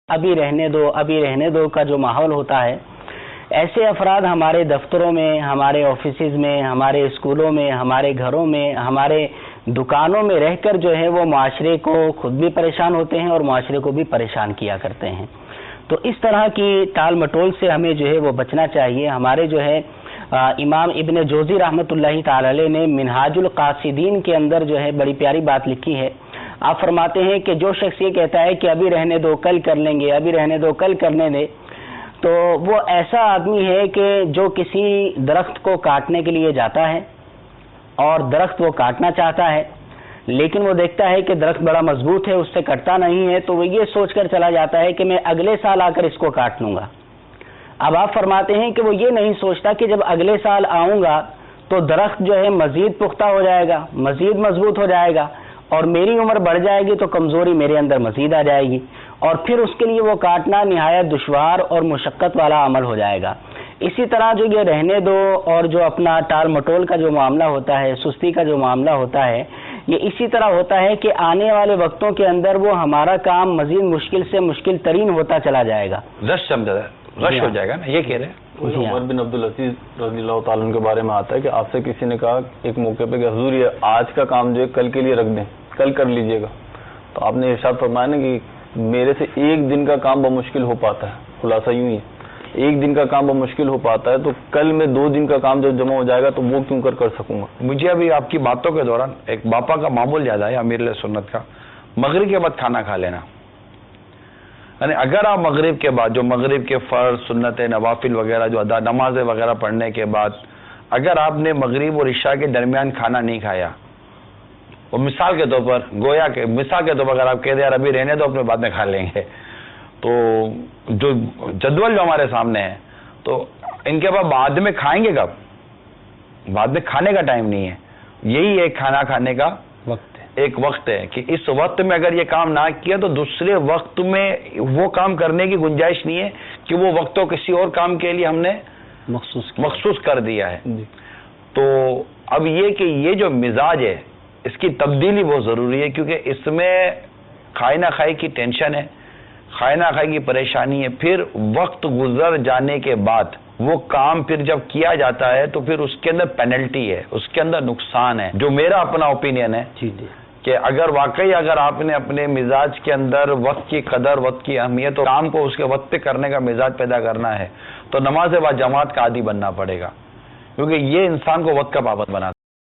ابھی رہنے دو کا جو ماحول ہوتا ہے، ایسے افراد ہمارے دفتروں میں، ہمارے آفیسز میں، ہمارے اسکولوں میں، ہمارے گھروں میں، ہمارے دکانوں میں رہ کر جو ہے وہ معاشرے کو خود بھی پریشان ہوتے ہیں اور معاشرے کو بھی پریشان کیا کرتے ہیں۔ تو اس طرح کی ٹال مٹول سے ہمیں جو ہے وہ بچنا چاہیے۔ ہمارے جو ہے امام ابن جوزی رحمۃ اللہ تعالی علیہ نے منہاج القاصدین کے اندر جو ہے بڑی پیاری بات لکھی ہے۔ آپ فرماتے ہیں کہ جو شخص یہ کہتا ہے کہ ابھی رہنے دو، کل کر لیں گے، ابھی رہنے دو، کل کرنے دے، تو وہ ایسا آدمی ہے کہ جو کسی درخت کو کاٹنے کے لیے جاتا ہے اور درخت وہ کاٹنا چاہتا ہے، لیکن وہ دیکھتا ہے کہ درخت بڑا مضبوط ہے، اس سے کٹتا نہیں ہے، تو وہ یہ سوچ کر چلا جاتا ہے کہ میں اگلے سال آ کر اس کو کاٹ لوں گا۔ اب آپ فرماتے ہیں کہ وہ یہ نہیں سوچتا کہ جب اگلے سال آؤں گا تو درخت جو ہے مزید پختہ ہو جائے گا، مزید مضبوط ہو جائے گا، اور میری عمر بڑھ جائے گی تو کمزوری میرے اندر مزید آ جائے گی، اور پھر اس کے لیے وہ کاٹنا نہایت دشوار اور مشقت والا عمل ہو جائے گا۔ اسی طرح جو یہ رہنے دو اور جو اپنا ٹال مٹول کا جو معاملہ ہوتا ہے، سستی کا جو معاملہ ہوتا ہے، یہ اسی طرح ہوتا ہے کہ آنے والے وقتوں کے اندر وہ ہمارا کام مزید مشکل سے مشکل ترین ہوتا چلا جائے گا، رش ہو جائے گا نا، یہ کہہ رہے ہیں۔ عمر بن عبدالعزیز رضی اللہ تعالیٰ عنہ کے بارے میں آتا ہے کہ آپ سے کسی نے کہا ایک موقع پہ کہ حضور یہ آج کا کام جو ہے کل کے لیے رکھ دیں، کل کر لیجئے گا، تو آپ نے ارشاد فرمایا نا کہ میرے سے ایک دن کا کام بمشکل ہو پاتا ہے، خلاصہ یوں ہی ایک دن کا کام بمشکل ہو پاتا ہے، تو کل میں 2 دن کا کام جب جمع ہو جائے گا تو وہ کیوں کر سکوں گا۔ مجھے ابھی آپ کی باتوں کے دوران ایک باپا کا معمول یاد آیا، امیر علیہ سنت کا، مغرب کے بعد کھانا کھا لینا۔ یعنی اگر آپ مغرب کے بعد جو مغرب کے فرض، سنت، نوافل وغیرہ جو ادا نمازیں وغیرہ پڑھنے کے بعد اگر آپ نے مغرب اور عشاء کے درمیان کھانا نہیں کھایا، وہ مثال کے طور پر گویا کہ مثال کے طور پر اگر آپ کہہ دیں یار ابھی رہنے دو اپنے بعد میں کھا لیں گے، تو جو جدول جو ہمارے سامنے ہے تو ان کے بعد بعد میں کھائیں گے کب؟ بعد میں کھانے کا ٹائم نہیں ہے، یہی ایک کھانا کھانے کا ایک وقت ہے کہ اس وقت میں اگر یہ کام نہ کیا تو دوسرے وقت میں وہ کام کرنے کی گنجائش نہیں ہے کہ وہ وقت تو کسی اور کام کے لیے ہم نے مخصوص کر دیا ہے۔ تو اب یہ کہ یہ جو مزاج ہے اس کی تبدیلی بہت ضروری ہے، کیونکہ اس میں کھائے نہ کھائے کی ٹینشن ہے، کھائے نہ کھائے کی پریشانی ہے، پھر وقت گزر جانے کے بعد وہ کام پھر جب کیا جاتا ہے تو پھر اس کے اندر پینلٹی ہے، اس کے اندر نقصان ہے۔ جو میرا اپنا اوپینین ہے کہ اگر واقعی اگر آپ نے اپنے مزاج کے اندر وقت کی قدر، وقت کی اہمیت اور کام کو اس کے وقت پہ کرنے کا مزاج پیدا کرنا ہے تو نماز با جماعت کا عادی بننا پڑے گا، کیونکہ یہ انسان کو وقت کا پابند بناتا ہے۔